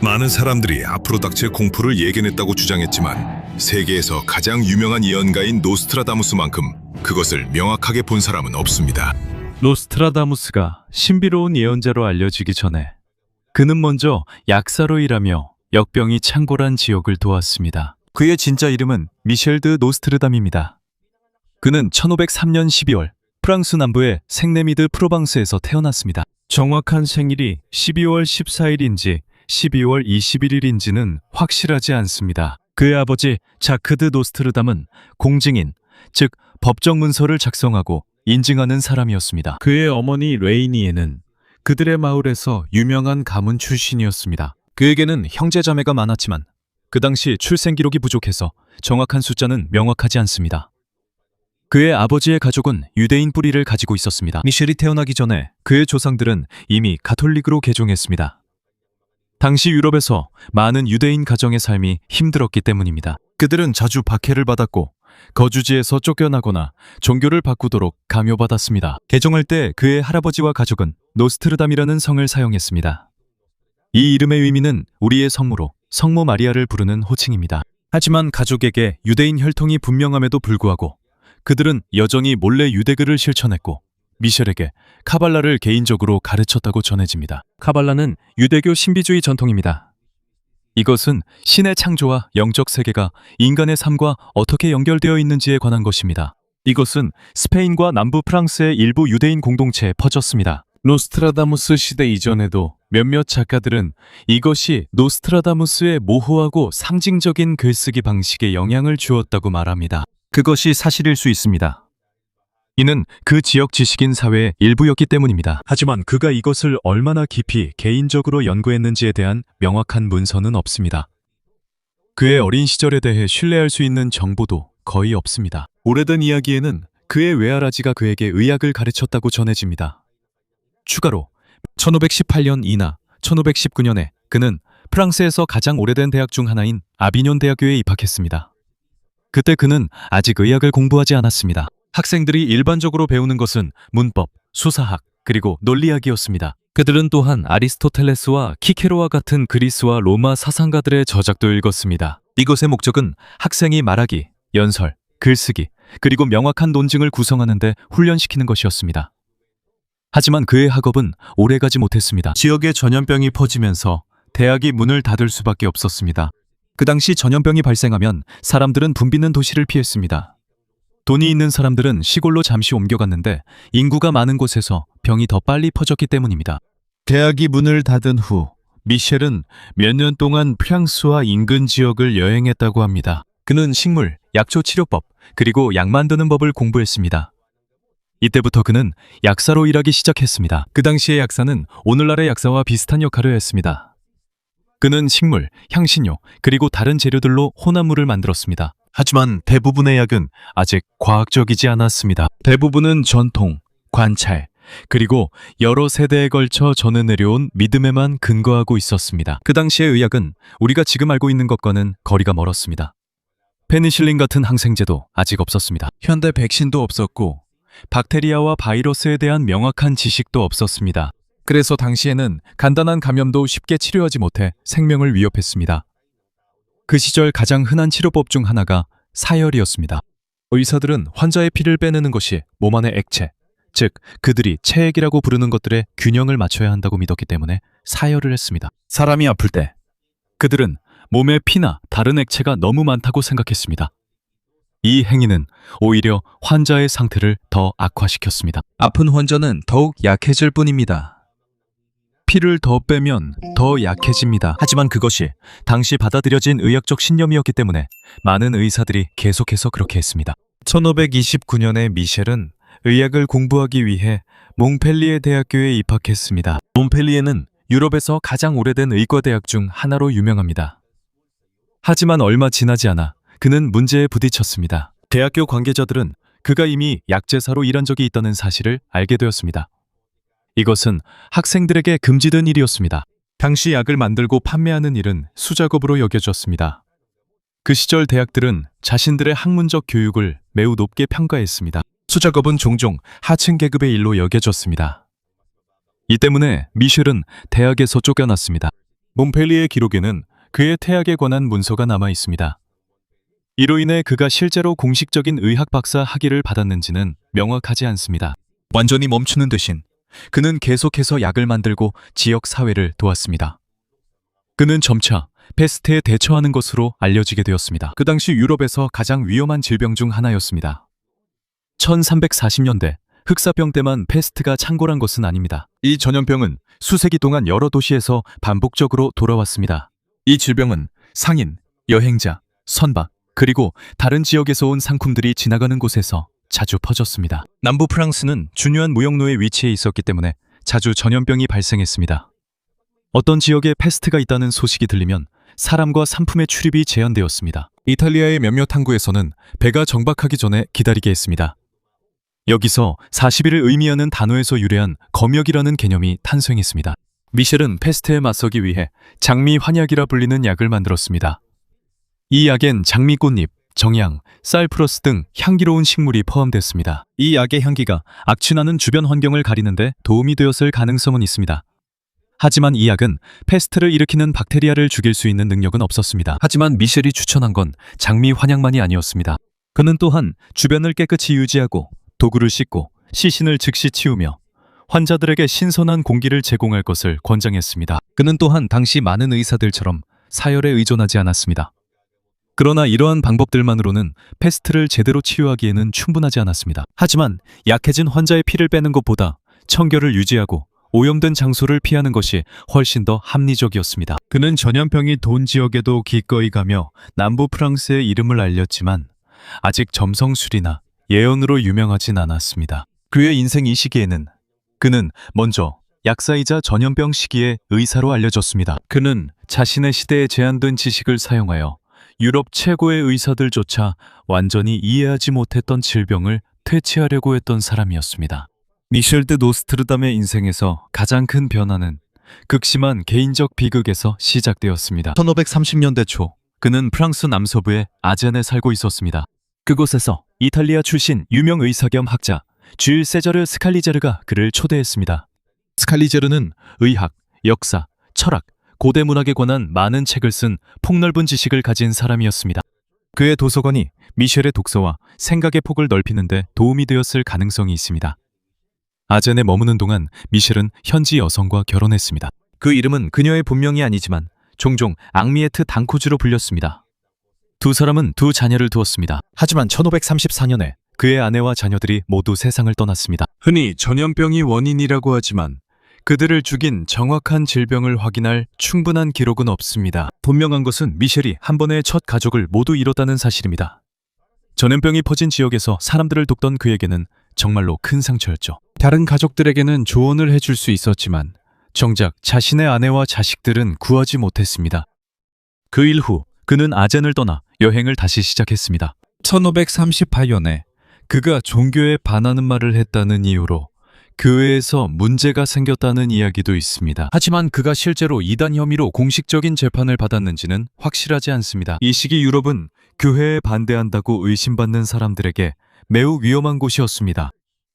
많은 사람들이 아프로닥치의 공포를 예견했다고 주장했지만 세계에서 가장 유명한 예언가인 노스트라다무스만큼 그것을 명확하게 본 사람은 없습니다. 노스트라다무스가 신비로운 예언자로 알려지기 전에 그는 먼저 약사로 일하며 역병이 창궐한 지역을 도왔습니다. 그의 진짜 이름은 미셸 드 노스트르담입니다. 그는 1503년 12월 프랑스 남부의 생레미드 프로방스에서 태어났습니다. 정확한 생일이 12월 14일인지 12월 21일인지는 확실하지 않습니다. 그의 아버지 자크 드 노스트르담은 공증인, 즉 법정 문서를 작성하고 인증하는 사람이었습니다. 그의 어머니 레이니에는 그들의 마을에서 유명한 가문 출신이었습니다. 그에게는 형제자매가 많았지만 그 당시 출생 기록이 부족해서 정확한 숫자는 명확하지 않습니다. 그의 아버지의 가족은 유대인 뿌리를 가지고 있었습니다. 미셸이 태어나기 전에 그의 조상들은 이미 가톨릭으로 개종했습니다. 당시 유럽에서 많은 유대인 가정의 삶이 힘들었기 때문입니다. 그들은 자주 박해를 받았고 거주지에서 쫓겨나거나 종교를 바꾸도록 강요받았습니다. 개종할 때 그의 할아버지와 가족은 노스트르담이라는 성을 사용했습니다. 이 이름의 의미는 우리의 성모로 성모 마리아를 부르는 호칭입니다. 하지만 가족에게 유대인 혈통이 분명함에도 불구하고 그들은 여전히 몰래 유대교를 실천했고 미셸에게 카발라를 개인적으로 가르쳤다고 전해집니다. 카발라는 유대교 신비주의 전통입니다. 이것은 신의 창조와 영적 세계가 인간의 삶과 어떻게 연결되어 있는지에 관한 것입니다. 이것은 스페인과 남부 프랑스의 일부 유대인 공동체에 퍼졌습니다. 노스트라다무스 시대 이전에도 몇몇 작가들은 이것이 노스트라다무스의 모호하고 상징적인 글쓰기 방식에 영향을 주었다고 말합니다. 그것이 사실일 수 있습니다. 이는 그 지역 지식인 사회의 일부였기 때문입니다. 하지만 그가 이것을 얼마나 깊이 개인적으로 연구했는지에 대한 명확한 문서는 없습니다. 그의 어린 시절에 대해 신뢰할 수 있는 정보도 거의 없습니다. 오래된 이야기에는 그의 외할아지가 그에게 의학을 가르쳤다고 전해집니다. 추가로 1518년 이나 1519년에 그는 프랑스에서 가장 오래된 대학 중 하나인 아비뇽 대학교에 입학했습니다. 그때 그는 아직 의학을 공부하지 않았습니다. 학생들이 일반적으로 배우는 것은 문법, 수사학, 그리고 논리학이었습니다. 그들은 또한 아리스토텔레스와 키케로와 같은 그리스와 로마 사상가들의 저작도 읽었습니다. 이것의 목적은 학생이 말하기, 연설, 글쓰기, 그리고 명확한 논증을 구성하는 데 훈련시키는 것이었습니다. 하지만 그의 학업은 오래가지 못했습니다. 지역에 전염병이 퍼지면서 대학이 문을 닫을 수밖에 없었습니다. 그 당시 전염병이 발생하면 사람들은 붐비는 도시를 피했습니다. 돈이 있는 사람들은 시골로 잠시 옮겨갔는데 인구가 많은 곳에서 병이 더 빨리 퍼졌기 때문입니다. 대학이 문을 닫은 후 미셸은 몇 년 동안 프랑스와 인근 지역을 여행했다고 합니다. 그는 식물, 약초 치료법, 그리고 약 만드는 법을 공부했습니다. 이때부터 그는 약사로 일하기 시작했습니다. 그 당시의 약사는 오늘날의 약사와 비슷한 역할을 했습니다. 그는 식물, 향신료, 그리고 다른 재료들로 혼합물을 만들었습니다. 하지만 대부분의 약은 아직 과학적이지 않았습니다. 대부분은 전통, 관찰, 그리고 여러 세대에 걸쳐 전해내려온 믿음에만 근거하고 있었습니다. 그 당시의 의학은 우리가 지금 알고 있는 것과는 거리가 멀었습니다. 페니실린 같은 항생제도 아직 없었습니다. 현대 백신도 없었고 박테리아와 바이러스에 대한 명확한 지식도 없었습니다. 그래서 당시에는 간단한 감염도 쉽게 치료하지 못해 생명을 위협했습니다. 그 시절 가장 흔한 치료법 중 하나가 사열이었습니다. 의사들은 환자의 피를 빼내는 것이 몸 안의 액체, 즉 그들이 체액이라고 부르는 것들의 균형을 맞춰야 한다고 믿었기 때문에 사열을 했습니다. 사람이 아플 때 그들은 몸에 피나 다른 액체가 너무 많다고 생각했습니다. 이 행위는 오히려 환자의 상태를 더 악화시켰습니다. 아픈 환자는 더욱 약해질 뿐입니다. 피를 더 빼면 더 약해집니다. 하지만 그것이 당시 받아들여진 의학적 신념이었기 때문에 많은 의사들이 계속해서 그렇게 했습니다. 1529년에 미셸은 의학을 공부하기 위해 몽펠리에 대학교에 입학했습니다. 몽펠리에는 유럽에서 가장 오래된 의과대학 중 하나로 유명합니다. 하지만 얼마 지나지 않아 그는 문제에 부딪혔습니다. 대학교 관계자들은 그가 이미 약제사로 일한 적이 있다는 사실을 알게 되었습니다. 이것은 학생들에게 금지된 일이었습니다. 당시 약을 만들고 판매하는 일은 수작업으로 여겨졌습니다. 그 시절 대학들은 자신들의 학문적 교육을 매우 높게 평가했습니다. 수작업은 종종 하층 계급의 일로 여겨졌습니다. 이 때문에 미셸은 대학에서 쫓겨났습니다. 몽펠리의 기록에는 그의 태학에 관한 문서가 남아 있습니다. 이로 인해 그가 실제로 공식적인 의학 박사 학위를 받았는지는 명확하지 않습니다. 완전히 멈추는 대신 그는 계속해서 약을 만들고 지역 사회를 도왔습니다. 그는 점차 페스트에 대처하는 것으로 알려지게 되었습니다. 그 당시 유럽에서 가장 위험한 질병 중 하나였습니다. 1340년대 흑사병 때만 페스트가 창궐한 것은 아닙니다. 이 전염병은 수세기 동안 여러 도시에서 반복적으로 돌아왔습니다. 이 질병은 상인, 여행자, 선박, 그리고 다른 지역에서 온 상품들이 지나가는 곳에서 자주 퍼졌습니다. 남부 프랑스는 중요한 무역로에 위치해 있었기 때문에 자주 전염병이 발생했습니다. 어떤 지역에 페스트가 있다는 소식이 들리면 사람과 상품의 출입이 제한되었습니다. 이탈리아의 몇몇 항구에서는 배가 정박하기 전에 기다리게 했습니다. 여기서 40일을 의미하는 단어에서 유래한 검역이라는 개념이 탄생했습니다. 미셸은 페스트에 맞서기 위해 장미 환약이라 불리는 약을 만들었습니다. 이 약엔 장미꽃잎, 정향, 쌀프러스 등 향기로운 식물이 포함됐습니다. 이 약의 향기가 악취나는 주변 환경을 가리는데 도움이 되었을 가능성은 있습니다. 하지만 이 약은 페스트를 일으키는 박테리아를 죽일 수 있는 능력은 없었습니다. 하지만 미셸이 추천한 건 장미 환약만이 아니었습니다. 그는 또한 주변을 깨끗이 유지하고 도구를 씻고 시신을 즉시 치우며 환자들에게 신선한 공기를 제공할 것을 권장했습니다. 그는 또한 당시 많은 의사들처럼 사열에 의존하지 않았습니다. 그러나 이러한 방법들만으로는 페스트를 제대로 치유하기에는 충분하지 않았습니다. 하지만 약해진 환자의 피를 빼는 것보다 청결을 유지하고 오염된 장소를 피하는 것이 훨씬 더 합리적이었습니다. 그는 전염병이 돈 지역에도 기꺼이 가며 남부 프랑스의 이름을 알렸지만 아직 점성술이나 예언으로 유명하진 않았습니다. 그의 인생 이 시기에는 그는 먼저 약사이자 전염병 시기에 의사로 알려졌습니다. 그는 자신의 시대에 제한된 지식을 사용하여 유럽 최고의 의사들조차 완전히 이해하지 못했던 질병을 퇴치하려고 했던 사람이었습니다. 미셸 드 노스트르담의 인생에서 가장 큰 변화는 극심한 개인적 비극에서 시작되었습니다. 1530년대 초 그는 프랑스 남서부의 아젠에 살고 있었습니다. 그곳에서 이탈리아 출신 유명 의사 겸 학자 줄 세저르 스칼리제르가 그를 초대했습니다. 스칼리제르는 의학, 역사, 철학, 고대 문학에 관한 많은 책을 쓴 폭넓은 지식을 가진 사람이었습니다. 그의 도서관이 미셸의 독서와 생각의 폭을 넓히는 데 도움이 되었을 가능성이 있습니다. 아젠에 머무는 동안 미셸은 현지 여성과 결혼했습니다. 그 이름은 그녀의 본명이 아니지만 종종 앙미에트 당코즈로 불렸습니다. 두 사람은 두 자녀를 두었습니다. 하지만 1534년에 그의 아내와 자녀들이 모두 세상을 떠났습니다. 흔히 전염병이 원인이라고 하지만 그들을 죽인 정확한 질병을 확인할 충분한 기록은 없습니다. 분명한 것은 미셸이 한 번에 첫 가족을 모두 잃었다는 사실입니다. 전염병이 퍼진 지역에서 사람들을 돕던 그에게는 정말로 큰 상처였죠. 다른 가족들에게는 조언을 해줄 수 있었지만 정작 자신의 아내와 자식들은 구하지 못했습니다. 그 일 후 그는 아젠을 떠나 여행을 다시 시작했습니다. 1538년에 그가 종교에 반하는 말을 했다는 이유로 교회에서 문제가 생겼다는 이야기도 있습니다. 하지만 그가 실제로 이단 혐의로 공식적인 재판을 받았는지는 확실하지 않습니다. 이 시기 유럽은 교회에 반대한다고 의심받는 사람들에게 매우 위험한 곳이었습니다.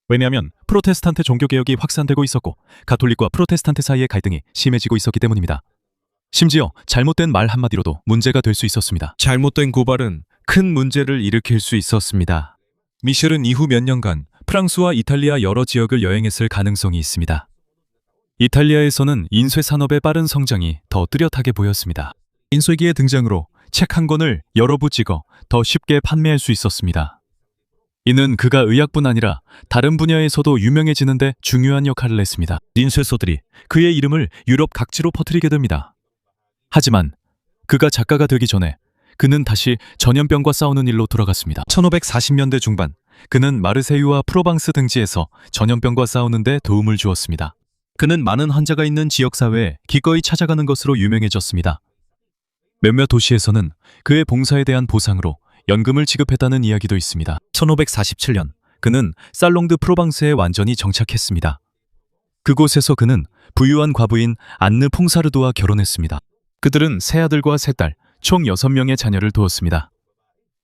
왜냐하면 프로테스탄트 종교개혁이 확산되고 있었고 가톨릭과 프로테스탄트 사이의 갈등이 심해지고 있었기 때문입니다. 심지어 잘못된 말 한마디로도 문제가 될 수 있었습니다. 잘못된 고발은 큰 문제를 일으킬 수 있었습니다. 미셸은 이후 몇 년간 프랑스와 이탈리아 여러 지역을 여행했을 가능성이 있습니다. 이탈리아에서는 인쇄 산업의 빠른 성장이 더 뚜렷하게 보였습니다. 인쇄기의 등장으로 책 한 권을 여러 부 찍어 더 쉽게 판매할 수 있었습니다. 이는 그가 의학뿐 아니라 다른 분야에서도 유명해지는 데 중요한 역할을 했습니다. 인쇄소들이 그의 이름을 유럽 각지로 퍼뜨리게 됩니다. 하지만 그가 작가가 되기 전에 그는 다시 전염병과 싸우는 일로 돌아갔습니다. 1540년대 중반 그는 마르세유와 프로방스 등지에서 전염병과 싸우는 데 도움을 주었습니다. 그는 많은 환자가 있는 지역사회에 기꺼이 찾아가는 것으로 유명해졌습니다. 몇몇 도시에서는 그의 봉사에 대한 보상으로 연금을 지급했다는 이야기도 있습니다. 1547년 그는 살롱드 프로방스에 완전히 정착했습니다. 그곳에서 그는 부유한 과부인 안느 퐁사르도와 결혼했습니다. 그들은 세 아들과 세 딸, 총 6명의 자녀를 두었습니다.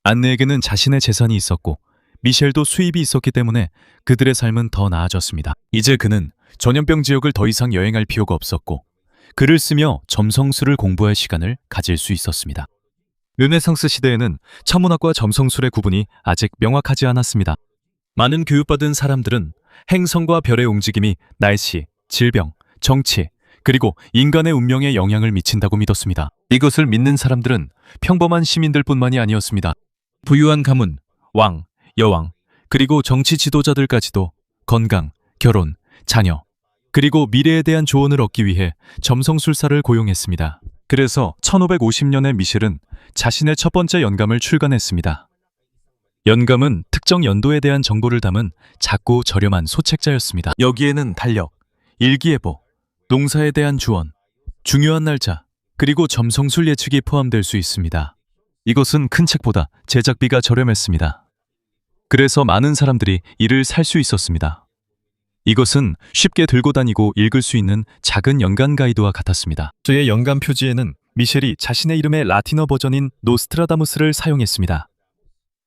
안느에게는 자신의 재산이 있었고 미셸도 수입이 있었기 때문에 그들의 삶은 더 나아졌습니다. 이제 그는 전염병 지역을 더 이상 여행할 필요가 없었고 글을 쓰며 점성술을 공부할 시간을 가질 수 있었습니다. 르네상스 시대에는 천문학과 점성술의 구분이 아직 명확하지 않았습니다. 많은 교육받은 사람들은 행성과 별의 움직임이 날씨, 질병, 정치, 그리고 인간의 운명에 영향을 미친다고 믿었습니다. 이것을 믿는 사람들은 평범한 시민들뿐만이 아니었습니다. 부유한 가문, 왕, 여왕, 그리고 정치 지도자들까지도 건강, 결혼, 자녀, 그리고 미래에 대한 조언을 얻기 위해 점성술사를 고용했습니다. 그래서 1550년에 미셸은 자신의 첫 번째 연감을 출간했습니다. 연감은 특정 연도에 대한 정보를 담은 작고 저렴한 소책자였습니다. 여기에는 달력, 일기예보, 농사에 대한 주원, 중요한 날짜, 그리고 점성술 예측이 포함될 수 있습니다. 이것은 큰 책보다 제작비가 저렴했습니다. 그래서 많은 사람들이 이를 살 수 있었습니다. 이것은 쉽게 들고 다니고 읽을 수 있는 작은 연간 가이드와 같았습니다. 저의 연간 표지에는 미셸이 자신의 이름의 라틴어 버전인 노스트라다무스를 사용했습니다.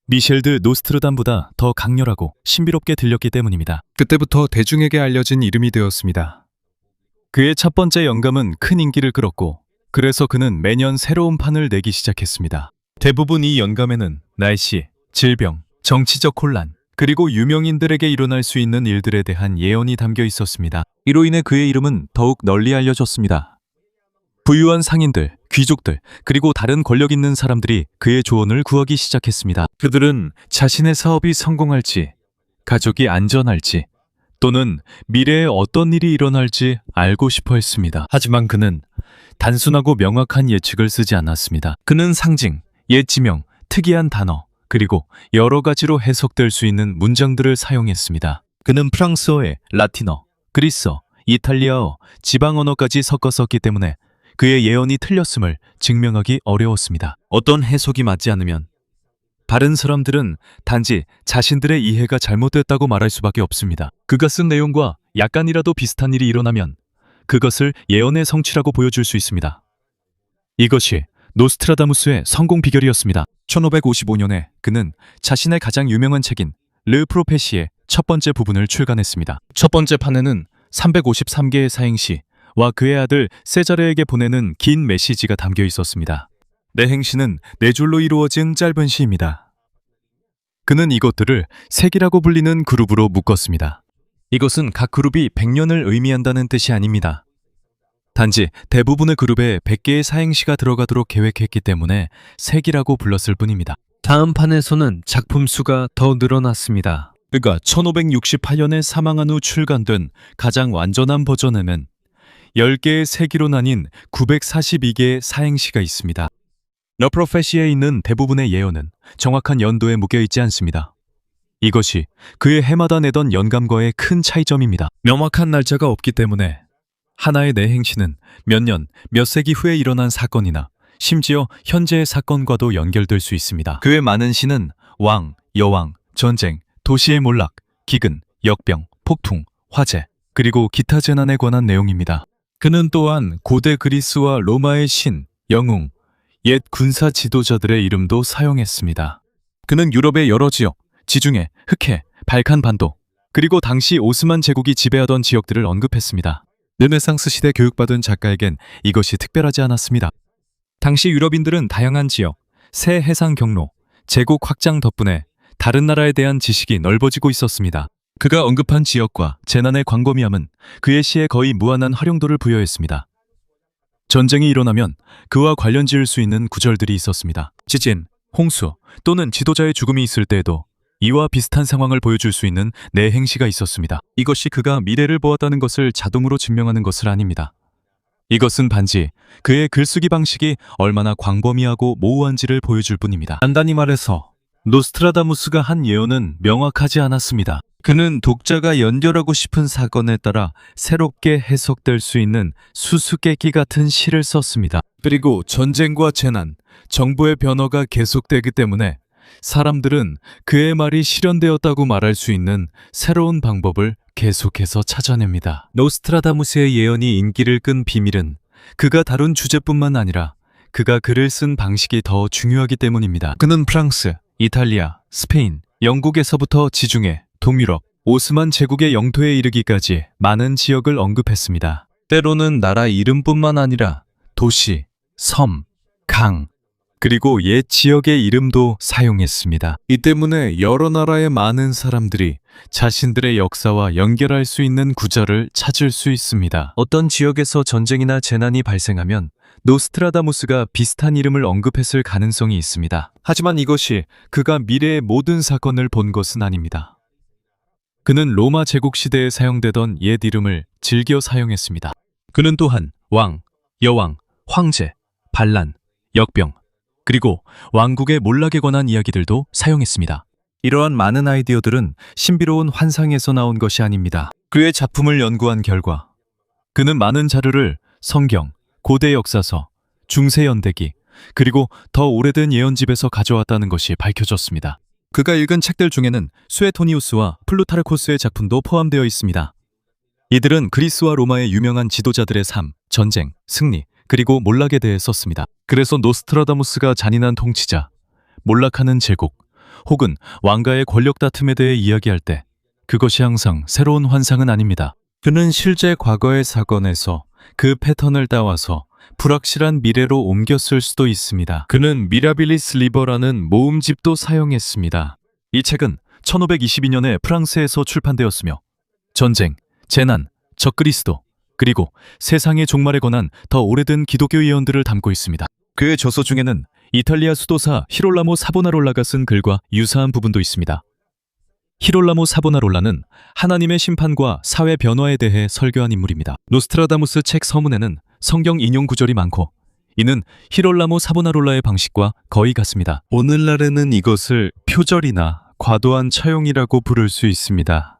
미셸 드 노스트르담보다 더 강렬하고 신비롭게 들렸기 때문입니다. 그때부터 대중에게 알려진 이름이 되었습니다. 그의 첫 번째 영감은 큰 인기를 끌었고, 그래서 그는 매년 새로운 판을 내기 시작했습니다. 대부분 이 영감에는 날씨, 질병, 정치적 혼란, 그리고 유명인들에게 일어날 수 있는 일들에 대한 예언이 담겨 있었습니다. 이로 인해 그의 이름은 더욱 널리 알려졌습니다. 부유한 상인들, 귀족들, 그리고 다른 권력 있는 사람들이 그의 조언을 구하기 시작했습니다. 그들은 자신의 사업이 성공할지, 가족이 안전할지, 또는 미래에 어떤 일이 일어날지 알고 싶어 했습니다. 하지만 그는 단순하고 명확한 예측을 쓰지 않았습니다. 그는 상징, 옛 지명, 특이한 단어, 그리고 여러 가지로 해석될 수 있는 문장들을 사용했습니다. 그는 프랑스어에 라틴어, 그리스어, 이탈리아어, 지방 언어까지 섞어 썼기 때문에 그의 예언이 틀렸음을 증명하기 어려웠습니다. 어떤 해석이 맞지 않으면 다른 사람들은 단지 자신들의 이해가 잘못됐다고 말할 수밖에 없습니다. 그가 쓴 내용과 약간이라도 비슷한 일이 일어나면 그것을 예언의 성취라고 보여줄 수 있습니다. 이것이 노스트라다무스의 성공 비결이었습니다. 1555년에 그는 자신의 가장 유명한 책인 르 프로페시의 첫 번째 부분을 출간했습니다. 첫 번째 판에는 353개의 사행시와 그의 아들 세자르에게 보내는 긴 메시지가 담겨 있었습니다. 내 행시는 네 줄로 이루어진 짧은 시입니다. 그는 이것들을 색이라고 불리는 그룹으로 묶었습니다. 이것은 각 그룹이 100년을 의미한다는 뜻이 아닙니다. 단지 대부분의 그룹에 100개의 사행시가 들어가도록 계획했기 때문에 색이라고 불렀을 뿐입니다. 다음 판에서는 작품 수가 더 늘어났습니다. 그가 1568년에 사망한 후 출간된 가장 완전한 버전에는 10개의 세기로 나뉜 942개의 사행시가 있습니다. 러 프로페시에 있는 대부분의 예언은 정확한 연도에 묶여있지 않습니다. 이것이 그의 해마다 내던 연감과의 큰 차이점입니다. 명확한 날짜가 없기 때문에 하나의 내 행시는 몇 년, 몇 세기 후에 일어난 사건이나 심지어 현재의 사건과도 연결될 수 있습니다. 그의 많은 시는 왕, 여왕, 전쟁, 도시의 몰락, 기근, 역병, 폭풍, 화재, 그리고 기타 재난에 관한 내용입니다. 그는 또한 고대 그리스와 로마의 신, 영웅, 옛 군사 지도자들의 이름도 사용했습니다. 그는 유럽의 여러 지역, 지중해, 흑해, 발칸 반도, 그리고 당시 오스만 제국이 지배하던 지역들을 언급했습니다. 르네상스 시대 교육받은 작가에겐 이것이 특별하지 않았습니다. 당시 유럽인들은 다양한 지역, 새 해상 경로, 제국 확장 덕분에 다른 나라에 대한 지식이 넓어지고 있었습니다. 그가 언급한 지역과 재난의 광범위함은 그의 시에 거의 무한한 활용도를 부여했습니다. 전쟁이 일어나면 그와 관련 지을 수 있는 구절들이 있었습니다. 지진, 홍수 또는 지도자의 죽음이 있을 때에도 이와 비슷한 상황을 보여줄 수 있는 내 행시가 있었습니다. 이것이 그가 미래를 보았다는 것을 자동으로 증명하는 것은 아닙니다. 이것은 단지 그의 글쓰기 방식이 얼마나 광범위하고 모호한지를 보여줄 뿐입니다. 간단히 말해서 노스트라다무스가 한 예언은 명확하지 않았습니다. 그는 독자가 연결하고 싶은 사건에 따라 새롭게 해석될 수 있는 수수께끼 같은 시를 썼습니다. 그리고 전쟁과 재난, 정부의 변화가 계속되기 때문에 사람들은 그의 말이 실현되었다고 말할 수 있는 새로운 방법을 계속해서 찾아냅니다. 노스트라다무스의 예언이 인기를 끈 비밀은 그가 다룬 주제뿐만 아니라 그가 글을 쓴 방식이 더 중요하기 때문입니다. 그는 프랑스, 이탈리아, 스페인, 영국에서부터 지중해, 동유럽, 오스만 제국의 영토에 이르기까지 많은 지역을 언급했습니다. 때로는 나라 이름뿐만 아니라 도시, 섬, 강, 그리고 옛 지역의 이름도 사용했습니다. 이 때문에 여러 나라의 많은 사람들이 자신들의 역사와 연결할 수 있는 구절을 찾을 수 있습니다. 어떤 지역에서 전쟁이나 재난이 발생하면 노스트라다무스가 비슷한 이름을 언급했을 가능성이 있습니다. 하지만 이것이 그가 미래의 모든 사건을 본 것은 아닙니다. 그는 로마 제국 시대에 사용되던 옛 이름을 즐겨 사용했습니다. 그는 또한 왕, 여왕, 황제, 반란, 역병, 그리고 왕국의 몰락에 관한 이야기들도 사용했습니다. 이러한 많은 아이디어들은 신비로운 환상에서 나온 것이 아닙니다. 그의 작품을 연구한 결과 그는 많은 자료를 성경, 고대 역사서, 중세 연대기, 그리고 더 오래된 예언집에서 가져왔다는 것이 밝혀졌습니다. 그가 읽은 책들 중에는 수에토니우스와 플루타르코스의 작품도 포함되어 있습니다. 이들은 그리스와 로마의 유명한 지도자들의 삶, 전쟁, 승리, 그리고 몰락에 대해 썼습니다. 그래서 노스트라다무스가 잔인한 통치자, 몰락하는 제국, 혹은 왕가의 권력 다툼에 대해 이야기할 때 그것이 항상 새로운 환상은 아닙니다. 그는 실제 과거의 사건에서 그 패턴을 따와서 불확실한 미래로 옮겼을 수도 있습니다. 그는 미라빌리스 리버라는 모음집도 사용했습니다. 이 책은 1522년에 프랑스에서 출판되었으며 전쟁, 재난, 적그리스도, 그리고 세상의 종말에 관한 더 오래된 기독교 예언들을 담고 있습니다. 그의 저서 중에는 이탈리아 수도사 히롤라모 사보나롤라가 쓴 글과 유사한 부분도 있습니다. 히롤라모 사보나롤라는 하나님의 심판과 사회 변화에 대해 설교한 인물입니다. 노스트라다무스 책 서문에는 성경 인용 구절이 많고 이는 히롤라모 사보나롤라의 방식과 거의 같습니다. 오늘날에는 이것을 표절이나 과도한 차용이라고 부를 수 있습니다.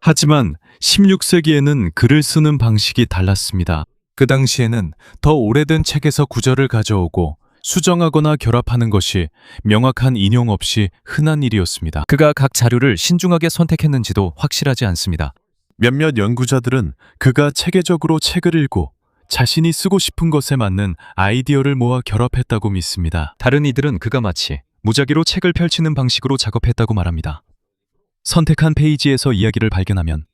하지만 16세기에는 글을 쓰는 방식이 달랐습니다. 그 당시에는 더 오래된 책에서 구절을 가져오고 수정하거나 결합하는 것이 명확한 인용 없이 흔한 일이었습니다. 그가 각 자료를 신중하게 선택했는지도 확실하지 않습니다. 몇몇 연구자들은 그가 체계적으로 책을 읽고 자신이 쓰고 싶은 것에 맞는 아이디어를 모아 결합했다고 믿습니다. 다른 이들은 그가 마치 무작위로 책을 펼치는 방식으로 작업했다고 말합니다. 선택한 페이지에서 이야기를 발견하면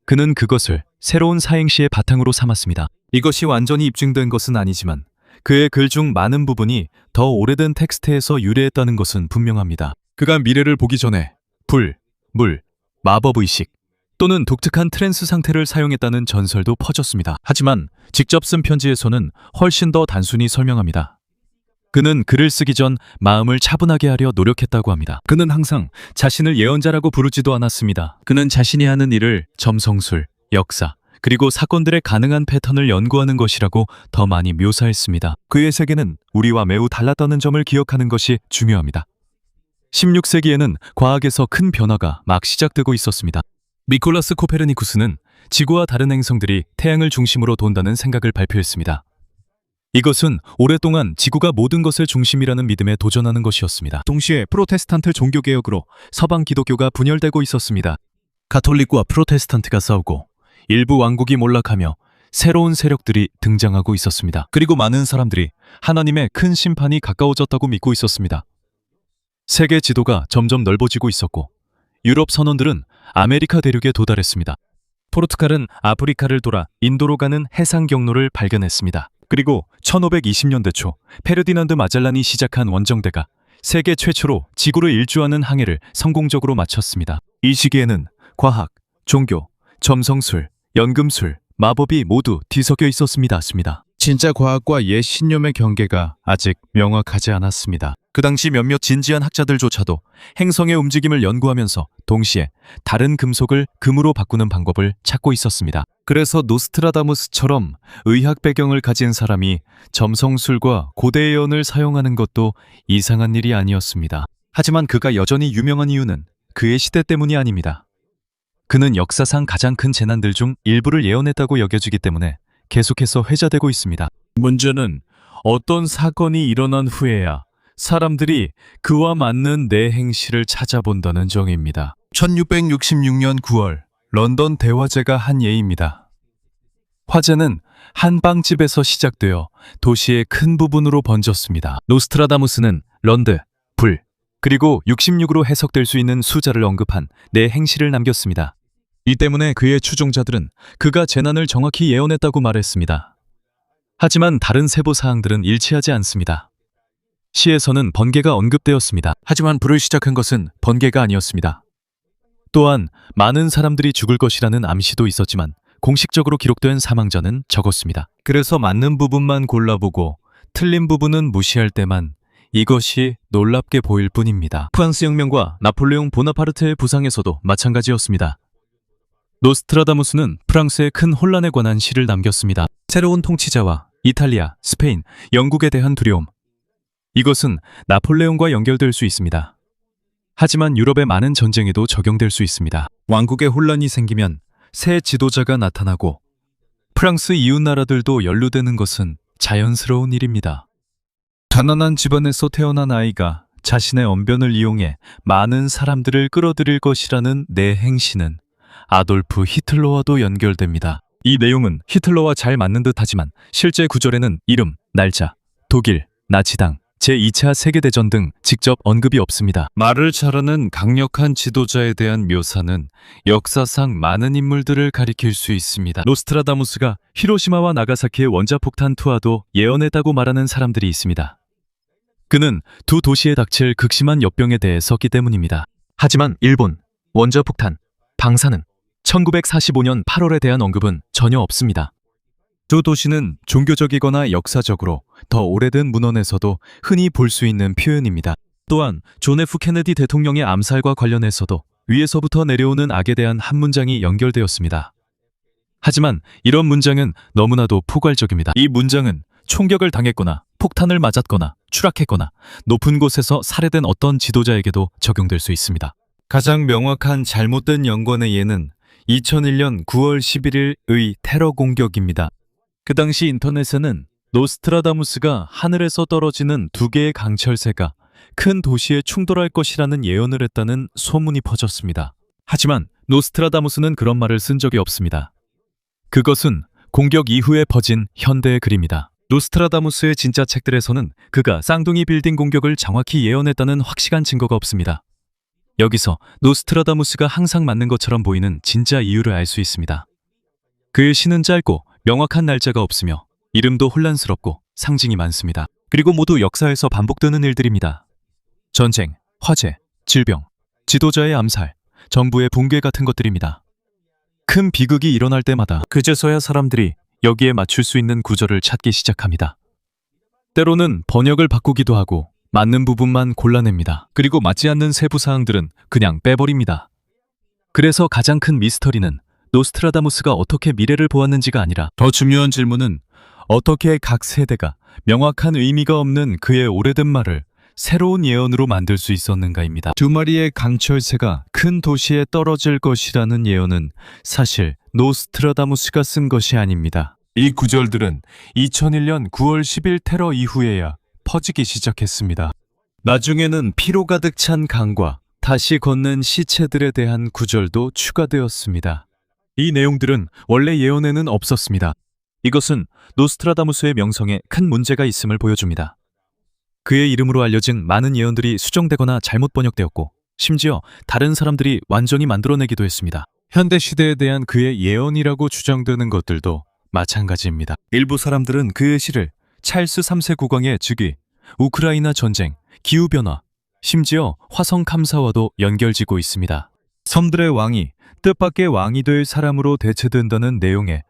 그는 그것을 새로운 사행시의 바탕으로 삼았습니다. 이것이 완전히 입증된 것은 아니지만 그의 글 중 많은 부분이 더 오래된 텍스트에서 유래했다는 것은 분명합니다. 그가 미래를 보기 전에 불, 물, 마법의식 또는 독특한 트랜스 상태를 사용했다는 전설도 퍼졌습니다. 하지만 직접 쓴 편지에서는 훨씬 더 단순히 설명합니다. 그는 글을 쓰기 전 마음을 차분하게 하려 노력했다고 합니다. 그는 항상 자신을 예언자라고 부르지도 않았습니다. 그는 자신이 하는 일을 점성술, 역사, 그리고 사건들의 가능한 패턴을 연구하는 것이라고 더 많이 묘사했습니다. 그의 세계는 우리와 매우 달랐다는 점을 기억하는 것이 중요합니다. 16세기에는 과학에서 큰 변화가 막 시작되고 있었습니다. 니콜라스 코페르니쿠스는 지구와 다른 행성들이 태양을 중심으로 돈다는 생각을 발표했습니다. 이것은 오랫동안 지구가 모든 것의 중심이라는 믿음에 도전하는 것이었습니다. 동시에 프로테스탄트 종교개혁으로 서방 기독교가 분열되고 있었습니다. 가톨릭과 프로테스탄트가 싸우고 일부 왕국이 몰락하며 새로운 세력들이 등장하고 있었습니다. 그리고 많은 사람들이 하나님의 큰 심판이 가까워졌다고 믿고 있었습니다. 세계 지도가 점점 넓어지고 있었고 유럽 선원들은 아메리카 대륙에 도달했습니다. 포르투갈은 아프리카를 돌아 인도로 가는 해상 경로를 발견했습니다. 그리고 1520년대 초 페르디난드 마젤란이 시작한 원정대가 세계 최초로 지구를 일주하는 항해를 성공적으로 마쳤습니다. 이 시기에는 과학, 종교, 점성술, 연금술, 마법이 모두 뒤섞여 있었습니다. 진짜 과학과 옛 신념의 경계가 아직 명확하지 않았습니다. 그 당시 몇몇 진지한 학자들조차도 행성의 움직임을 연구하면서 동시에 다른 금속을 금으로 바꾸는 방법을 찾고 있었습니다. 그래서 노스트라다무스처럼 의학 배경을 가진 사람이 점성술과 고대 예언을 사용하는 것도 이상한 일이 아니었습니다. 하지만 그가 여전히 유명한 이유는 그의 시대 때문이 아닙니다. 그는 역사상 가장 큰 재난들 중 일부를 예언했다고 여겨지기 때문에 계속해서 회자되고 있습니다. 문제는 어떤 사건이 일어난 후에야 사람들이 그와 맞는 내 행실을 찾아본다는 점입니다. 1666년 9월 런던 대화제가 한 예입니다. 화제는 한 빵집에서 시작되어 도시의 큰 부분으로 번졌습니다. 노스트라다무스는 런드, 불, 그리고 66으로 해석될 수 있는 숫자를 언급한 내 행실을 남겼습니다. 이 때문에 그의 추종자들은 그가 재난을 정확히 예언했다고 말했습니다. 하지만 다른 세부 사항들은 일치하지 않습니다. 시에서는 번개가 언급되었습니다. 하지만 불을 시작한 것은 번개가 아니었습니다. 또한 많은 사람들이 죽을 것이라는 암시도 있었지만 공식적으로 기록된 사망자는 적었습니다. 그래서 맞는 부분만 골라보고 틀린 부분은 무시할 때만 이것이 놀랍게 보일 뿐입니다. 프랑스 혁명과 나폴레옹 보나파르트의 부상에서도 마찬가지였습니다. 노스트라다무스는 프랑스의 큰 혼란에 관한 시를 남겼습니다. 새로운 통치자와 이탈리아, 스페인, 영국에 대한 두려움. 이것은 나폴레옹과 연결될 수 있습니다. 하지만 유럽의 많은 전쟁에도 적용될 수 있습니다. 왕국에 혼란이 생기면 새 지도자가 나타나고 프랑스 이웃 나라들도 연루되는 것은 자연스러운 일입니다. 가난한 집안에서 태어난 아이가 자신의 언변을 이용해 많은 사람들을 끌어들일 것이라는 내 행시는 아돌프 히틀러와도 연결됩니다. 이 내용은 히틀러와 잘 맞는 듯하지만 실제 구절에는 이름, 날짜, 독일, 나치당, 제2차 세계대전 등 직접 언급이 없습니다. 말을 잘하는 강력한 지도자에 대한 묘사는 역사상 많은 인물들을 가리킬 수 있습니다. 노스트라다무스가 히로시마와 나가사키의 원자폭탄 투하도 예언했다고 말하는 사람들이 있습니다. 그는 두 도시에 닥칠 극심한 역병에 대해 썼기 때문입니다. 하지만 일본, 원자폭탄, 방사능, 1945년 8월에 대한 언급은 전혀 없습니다. 두 도시는 종교적이거나 역사적으로 더 오래된 문헌에서도 흔히 볼 수 있는 표현입니다. 또한 존 F 케네디 대통령의 암살과 관련해서도 위에서부터 내려오는 악에 대한 한 문장이 연결되었습니다. 하지만 이런 문장은 너무나도 포괄적입니다. 이 문장은 총격을 당했거나 폭탄을 맞았거나 추락했거나 높은 곳에서 살해된 어떤 지도자에게도 적용될 수 있습니다. 가장 명확한 잘못된 연관의 예는 2001년 9월 11일의 테러 공격입니다. 그 당시 인터넷에는 노스트라다무스가 하늘에서 떨어지는 두 개의 강철새가 큰 도시에 충돌할 것이라는 예언을 했다는 소문이 퍼졌습니다. 하지만 노스트라다무스는 그런 말을 쓴 적이 없습니다. 그것은 공격 이후에 퍼진 현대의 글입니다. 노스트라다무스의 진짜 책들에서는 그가 쌍둥이 빌딩 공격을 정확히 예언했다는 확실한 증거가 없습니다. 여기서 노스트라다무스가 항상 맞는 것처럼 보이는 진짜 이유를 알 수 있습니다. 그의 시는 짧고 명확한 날짜가 없으며 이름도 혼란스럽고 상징이 많습니다. 그리고 모두 역사에서 반복되는 일들입니다. 전쟁, 화재, 질병, 지도자의 암살, 정부의 붕괴 같은 것들입니다. 큰 비극이 일어날 때마다 그제서야 사람들이 여기에 맞출 수 있는 구절을 찾기 시작합니다. 때로는 번역을 바꾸기도 하고 맞는 부분만 골라냅니다. 그리고 맞지 않는 세부 사항들은 그냥 빼버립니다. 그래서 가장 큰 미스터리는 노스트라다무스가 어떻게 미래를 보았는지가 아니라 더 중요한 질문은 어떻게 각 세대가 명확한 의미가 없는 그의 오래된 말을 새로운 예언으로 만들 수 있었는가입니다. 두 마리의 강철새가 큰 도시에 떨어질 것이라는 예언은 사실 노스트라다무스가 쓴 것이 아닙니다. 이 구절들은 2001년 9월 10일 테러 이후에야 퍼지기 시작했습니다. 나중에는 피로 가득 찬 강과 다시 걷는 시체들에 대한 구절도 추가되었습니다. 이 내용들은 원래 예언에는 없었습니다. 이것은 노스트라다무스의 명성에 큰 문제가 있음을 보여줍니다. 그의 이름으로 알려진 많은 예언들이 수정되거나 잘못 번역되었고 심지어 다른 사람들이 완전히 만들어내기도 했습니다. 현대 시대에 대한 그의 예언이라고 주장되는 것들도 마찬가지입니다. 일부 사람들은 그의 시를 찰스 3세 국왕의 즉위, 우크라이나 전쟁, 기후변화, 심지어 화성 탐사와도 연결지고 있습니다. 섬들의 왕이 뜻밖의 왕이 될 사람으로 대체된다는 내용의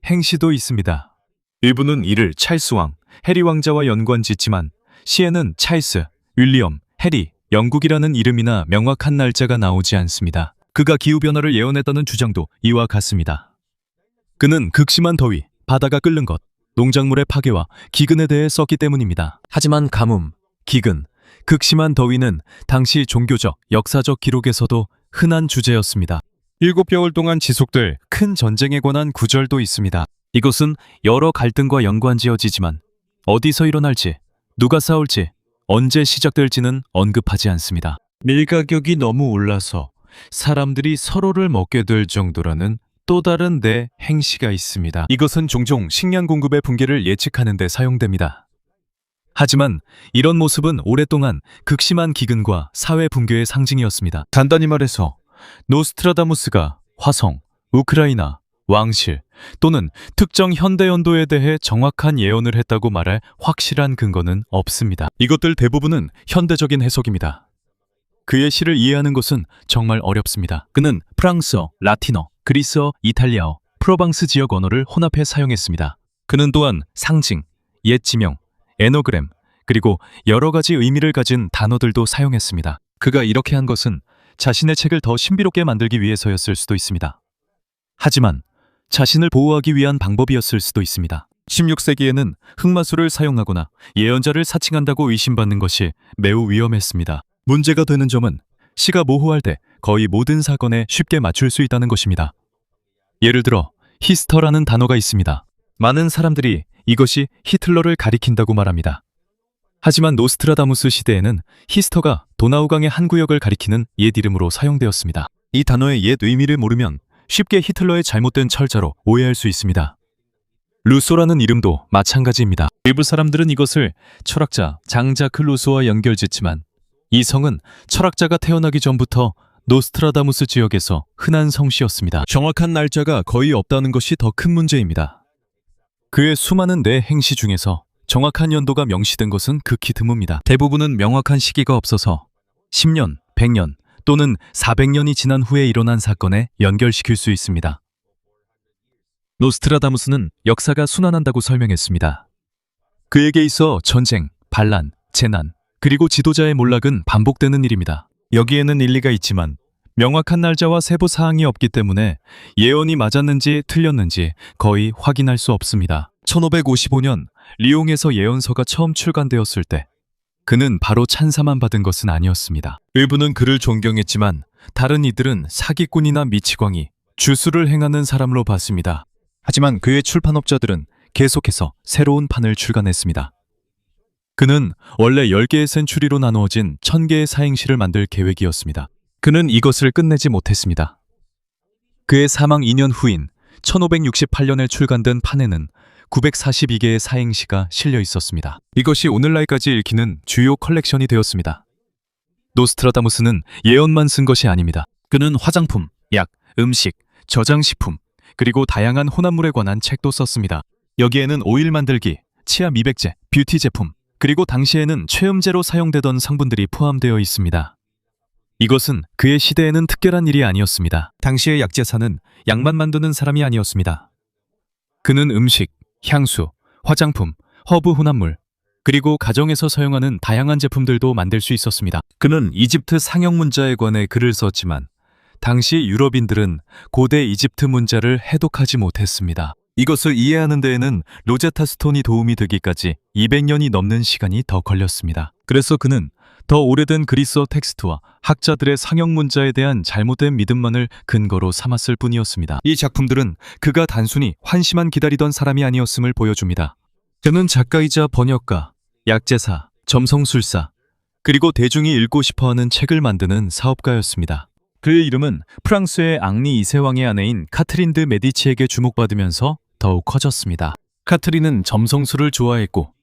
행시도 있습니다. 일부는 이를 찰스 왕, 해리 왕자와 연관짓지만 시에는 찰스, 윌리엄, 해리, 영국이라는 이름이나 명확한 날짜가 나오지 않습니다. 그가 기후변화를 예언했다는 주장도 이와 같습니다. 그는 극심한 더위, 바다가 끓는 것, 농작물의 파괴와 기근에 대해 썼기 때문입니다. 하지만 가뭄, 기근, 극심한 더위는 당시 종교적, 역사적 기록에서도 흔한 주제였습니다. 7개월 동안 지속될 큰 전쟁에 관한 구절도 있습니다. 이것은 여러 갈등과 연관지어지지만 어디서 일어날지, 누가 싸울지, 언제 시작될지는 언급하지 않습니다. 밀 가격이 너무 올라서 사람들이 서로를 먹게 될 정도라는 또 다른 행시가 있습니다. 이것은 종종 식량 공급의 붕괴를 예측하는 데 사용됩니다. 하지만 이런 모습은 오랫동안 극심한 기근과 사회 붕괴의 상징이었습니다. 간단히 말해서 노스트라다무스가 화성, 우크라이나, 왕실 또는 특정 현대 연도에 대해 정확한 예언을 했다고 말할 확실한 근거는 없습니다. 이것들 대부분은 현대적인 해석입니다. 그의 시를 이해하는 것은 정말 어렵습니다. 그는 프랑스어, 라틴어, 그리스어, 이탈리아어, 프로방스 지역 언어를 혼합해 사용했습니다. 그는 또한 상징, 옛 지명, 에너그램, 그리고 여러 가지 의미를 가진 단어들도 사용했습니다. 그가 이렇게 한 것은 자신의 책을 더 신비롭게 만들기 위해서였을 수도 있습니다. 하지만 자신을 보호하기 위한 방법이었을 수도 있습니다. 16세기에는 흑마술을 사용하거나 예언자를 사칭한다고 의심받는 것이 매우 위험했습니다. 문제가 되는 점은 시가 모호할 때 거의 모든 사건에 쉽게 맞출 수 있다는 것입니다. 예를 들어 히스터라는 단어가 있습니다. 많은 사람들이 이것이 히틀러를 가리킨다고 말합니다. 하지만 노스트라다무스 시대에는 히스터가 도나우강의 한 구역을 가리키는 옛 이름으로 사용되었습니다. 이 단어의 옛 의미를 모르면 쉽게 히틀러의 잘못된 철자로 오해할 수 있습니다. 루소라는 이름도 마찬가지입니다. 일부 사람들은 이것을 철학자 장자크 루소와 연결짓지만 이 성은 철학자가 태어나기 전부터 노스트라다무스 지역에서 흔한 성씨였습니다. 정확한 날짜가 거의 없다는 것이 더 큰 문제입니다. 그의 수많은 내 행시 중에서 정확한 연도가 명시된 것은 극히 드뭅니다. 대부분은 명확한 시기가 없어서 10년, 100년 또는 400년이 지난 후에 일어난 사건에 연결시킬 수 있습니다. 노스트라다무스는 역사가 순환한다고 설명했습니다. 그에게 있어 전쟁, 반란, 재난, 그리고 지도자의 몰락은 반복되는 일입니다. 여기에는 일리가 있지만 명확한 날짜와 세부 사항이 없기 때문에 예언이 맞았는지 틀렸는지 거의 확인할 수 없습니다. 1555년 리옹에서 예언서가 처음 출간되었을 때 그는 바로 찬사만 받은 것은 아니었습니다. 일부는 그를 존경했지만 다른 이들은 사기꾼이나 미치광이, 주술을 행하는 사람으로 봤습니다. 하지만 그의 출판업자들은 계속해서 새로운 판을 출간했습니다. 그는 원래 10개의 센츄리로 나누어진 1000개의 사행시를 만들 계획이었습니다. 그는 이것을 끝내지 못했습니다. 그의 사망 2년 후인 1568년에 출간된 판에는 942개의 사행시가 실려 있었습니다. 이것이 오늘날까지 읽히는 주요 컬렉션이 되었습니다. 노스트라다무스는 예언만 쓴 것이 아닙니다. 그는 화장품, 약, 음식, 저장식품, 그리고 다양한 혼합물에 관한 책도 썼습니다. 여기에는 오일 만들기, 치아 미백제, 뷰티 제품, 그리고 당시에는 최음제로 사용되던 성분들이 포함되어 있습니다. 이것은 그의 시대에는 특별한 일이 아니었습니다. 당시의 약제사는 약만 만드는 사람이 아니었습니다. 그는 음식, 향수, 화장품, 허브 혼합물, 그리고 가정에서 사용하는 다양한 제품들도 만들 수 있었습니다. 그는 이집트 상형 문자에 관해 글을 썼지만 당시 유럽인들은 고대 이집트 문자를 해독하지 못했습니다. 이것을 이해하는 데에는 로제타 스톤이 도움이 되기까지 200년이 넘는 시간이 더 걸렸습니다. 그래서 그는 더 오래된 그리스어 텍스트와 학자들의 상형 문자에 대한 잘못된 믿음만을 근거로 삼았을 뿐이었습니다. 이 작품들은 그가 단순히 환시만 기다리던 사람이 아니었음을 보여줍니다. 그는 작가이자 번역가, 약제사, 점성술사, 그리고 대중이 읽고 싶어하는 책을 만드는 사업가였습니다. 그의 이름은 프랑스의 앙리 2세 왕의 아내인 카트린 드 메디치에게 주목받으면서 더욱 커졌습니다. 카트린은 점성술을 좋아했고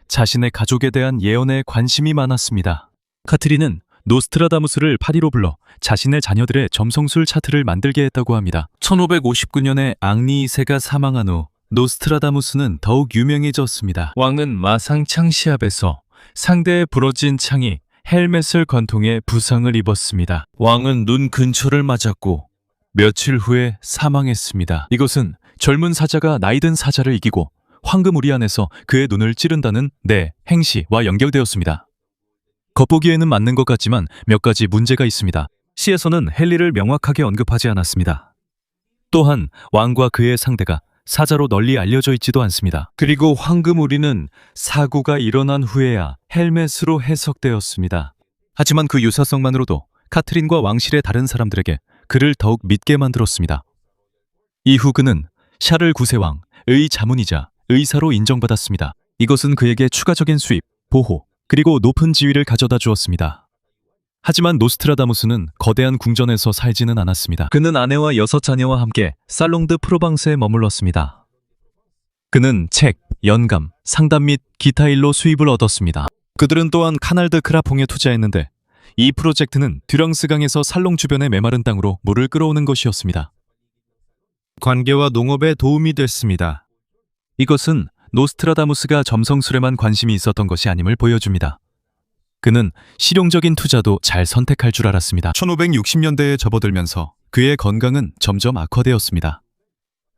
자신의 가족에 대한 예언에 관심이 많았습니다. 카트린은 노스트라다무스를 파리로 불러 자신의 자녀들의 점성술 차트를 만들게 했다고 합니다. 1559년에 앙리 2세가 사망한 후 노스트라다무스는 더욱 유명해졌습니다. 왕은 마상창 시합에서 상대의 부러진 창이 헬멧을 관통해 부상을 입었습니다. 왕은 눈 근처를 맞았고 며칠 후에 사망했습니다. 이것은 젊은 사자가 나이든 사자를 이기고 황금우리 안에서 그의 눈을 찌른다는 행시와 연결되었습니다. 겉보기에는 맞는 것 같지만 몇 가지 문제가 있습니다. 시에서는 헨리를 명확하게 언급하지 않았습니다. 또한 왕과 그의 상대가 사자로 널리 알려져 있지도 않습니다. 그리고 황금우리는 사고가 일어난 후에야 헬멧으로 해석되었습니다. 하지만 그 유사성만으로도 카트린과 왕실의 다른 사람들에게 그를 더욱 믿게 만들었습니다. 이후 그는 샤를 9세왕의 자문이자 의사로 인정받았습니다. 이것은 그에게 추가적인 수입, 보호, 그리고 높은 지위를 가져다 주었습니다. 하지만 노스트라다무스는 거대한 궁전에서 살지는 않았습니다. 그는 아내와 6자녀와 함께 살롱 드 프로방스에 머물렀습니다. 그는 책, 연감, 상담 및 기타 일로 수입을 얻었습니다. 그들은 또한 카날 드 크라퐁에 투자했는데 이 프로젝트는 듀랑스강에서 살롱 주변의 메마른 땅으로 물을 끌어오는 것이었습니다. 관계와 농업에 도움이 됐습니다. 이것은 노스트라다무스가 점성술에만 관심이 있었던 것이 아님을 보여줍니다. 그는 실용적인 투자도 잘 선택할 줄 알았습니다. 1560년대에 접어들면서 그의 건강은 점점 악화되었습니다.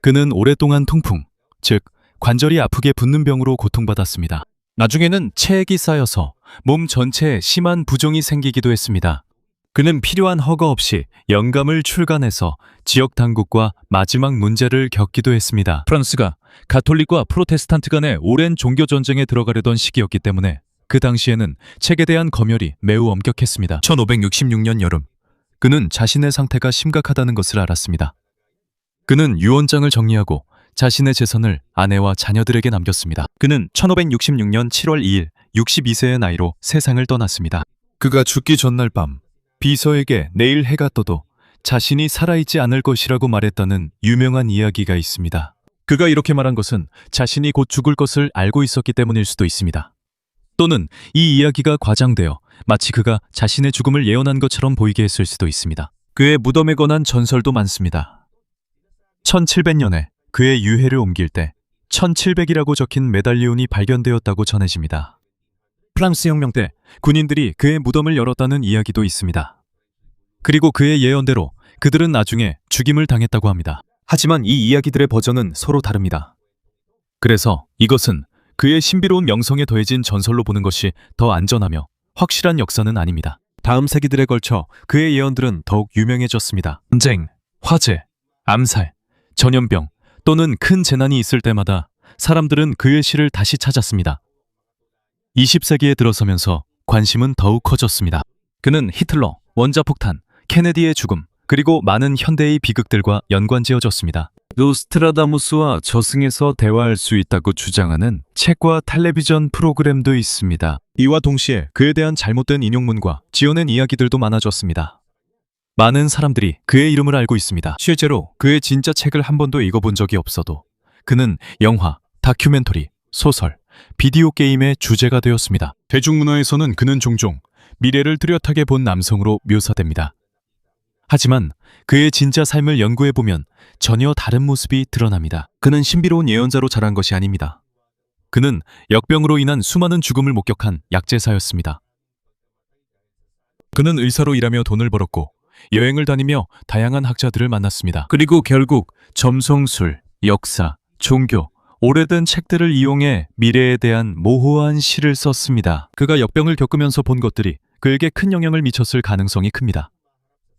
그는 오랫동안 통풍, 즉 관절이 아프게 붓는 병으로 고통받았습니다. 나중에는 체액이 쌓여서 몸 전체에 심한 부종이 생기기도 했습니다. 그는 필요한 허가 없이 영감을 출간해서 지역 당국과 마지막 문제를 겪기도 했습니다. 프랑스가 가톨릭과 프로테스탄트 간의 오랜 종교 전쟁에 들어가려던 시기였기 때문에 그 당시에는 책에 대한 검열이 매우 엄격했습니다. 1566년 여름, 그는 자신의 상태가 심각하다는 것을 알았습니다. 그는 유언장을 정리하고 자신의 재산을 아내와 자녀들에게 남겼습니다. 그는 1566년 7월 2일 62세의 나이로 세상을 떠났습니다. 그가 죽기 전날 밤 비서에게 내일 해가 떠도 자신이 살아있지 않을 것이라고 말했다는 유명한 이야기가 있습니다. 그가 이렇게 말한 것은 자신이 곧 죽을 것을 알고 있었기 때문일 수도 있습니다. 또는 이 이야기가 과장되어 마치 그가 자신의 죽음을 예언한 것처럼 보이게 했을 수도 있습니다. 그의 무덤에 관한 전설도 많습니다. 1700년에 그의 유해를 옮길 때 1700이라고 적힌 메달리온이 발견되었다고 전해집니다. 프랑스 혁명 때 군인들이 그의 무덤을 열었다는 이야기도 있습니다. 그리고 그의 예언대로 그들은 나중에 죽임을 당했다고 합니다. 하지만 이 이야기들의 버전은 서로 다릅니다. 그래서 이것은 그의 신비로운 명성에 더해진 전설로 보는 것이 더 안전하며 확실한 역사는 아닙니다. 다음 세기들에 걸쳐 그의 예언들은 더욱 유명해졌습니다. 전쟁, 화재, 암살, 전염병 또는 큰 재난이 있을 때마다 사람들은 그의 시를 다시 찾았습니다. 20세기에 들어서면서 관심은 더욱 커졌습니다. 그는 히틀러, 원자폭탄, 케네디의 죽음, 그리고 많은 현대의 비극들과 연관지어졌습니다. 노스트라다무스와 저승에서 대화할 수 있다고 주장하는 책과 텔레비전 프로그램도 있습니다. 이와 동시에 그에 대한 잘못된 인용문과 지어낸 이야기들도 많아졌습니다. 많은 사람들이 그의 이름을 알고 있습니다. 실제로 그의 진짜 책을 한 번도 읽어본 적이 없어도 그는 영화, 다큐멘터리, 소설, 비디오 게임의 주제가 되었습니다. 대중문화에서는 그는 종종 미래를 뚜렷하게 본 남성으로 묘사됩니다. 하지만 그의 진짜 삶을 연구해보면 전혀 다른 모습이 드러납니다. 그는 신비로운 예언자로 자란 것이 아닙니다. 그는 역병으로 인한 수많은 죽음을 목격한 약제사였습니다. 그는 의사로 일하며 돈을 벌었고 여행을 다니며 다양한 학자들을 만났습니다. 그리고 결국 점성술, 역사, 종교, 오래된 책들을 이용해 미래에 대한 모호한 시를 썼습니다. 그가 역병을 겪으면서 본 것들이 그에게 큰 영향을 미쳤을 가능성이 큽니다.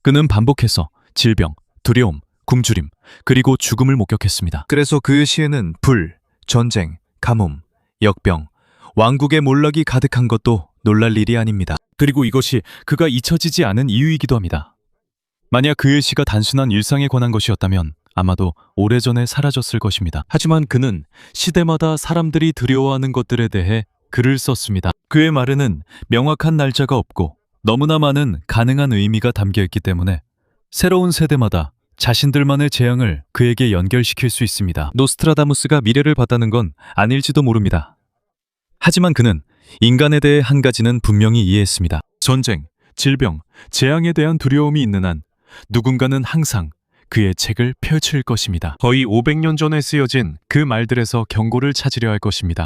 그는 반복해서 질병, 두려움, 굶주림, 그리고 죽음을 목격했습니다. 그래서 그의 시에는 불, 전쟁, 가뭄, 역병, 왕국의 몰락이 가득한 것도 놀랄 일이 아닙니다. 그리고 이것이 그가 잊혀지지 않은 이유이기도 합니다. 만약 그의 시가 단순한 일상에 관한 것이었다면 아마도 오래전에 사라졌을 것입니다. 하지만 그는 시대마다 사람들이 두려워하는 것들에 대해 글을 썼습니다. 그의 말에는 명확한 날짜가 없고 너무나 많은 가능한 의미가 담겨있기 때문에 새로운 세대마다 자신들만의 재앙을 그에게 연결시킬 수 있습니다. 노스트라다무스가 미래를 봤다는 건 아닐지도 모릅니다. 하지만 그는 인간에 대해 한 가지는 분명히 이해했습니다. 전쟁, 질병, 재앙에 대한 두려움이 있는 한 누군가는 항상 그의 책을 펼칠 것입니다. 거의 500년 전에 쓰여진 그 말들에서 경고를 찾으려 할 것입니다.